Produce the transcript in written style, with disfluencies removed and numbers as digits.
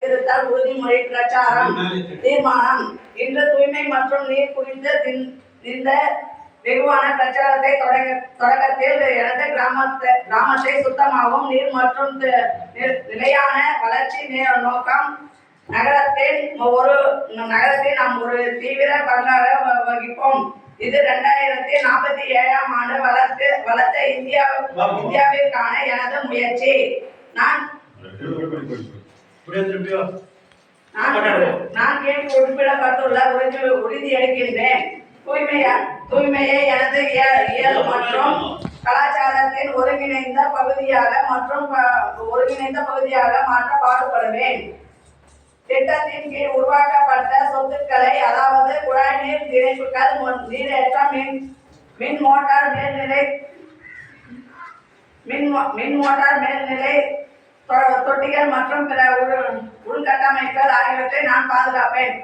திருத்தல் உறுதிமொழி பிரச்சாரம் தீர்மானம். இன்று தூய்மை மற்றும் நீர் குறித்த இந்த வெகுவான பிரச்சாரத்தை தொடக்கத்தில் எனது கிராமத்தை சுத்தமாகவும் நீர் மற்றும் நிலையான வளர்ச்சி நோக்கம் நகரத்தில் நாம் ஒரு தீவிர பங்காக வகிப்போம். இது 2047ஆம் ஆண்டு வளர்த்த இந்தியாவிற்கான எனது முயற்சி. நான் கேட்டு குறிப்பிடப்பட்டுள்ள உறுதியளிக்கின்றேன். தூய்மையை எனது இயல் மற்றும் கலாச்சாரத்தின் ஒருங்கிணைந்த பகுதியாக மாற்ற பாடுபடுவேன். திட்டத்தின் கீழ் உருவாக்கப்பட்ட சொத்துக்களை, அதாவது குழாய் நீர் இணைப்புகள், நீரேற்றம், மின் மோட்டார் மேல்நிலை தொட்டிகள் மற்றும் பிற உள்கட்டமைப்புகள் ஆகியவற்றை நான் பாதுகாப்பேன்.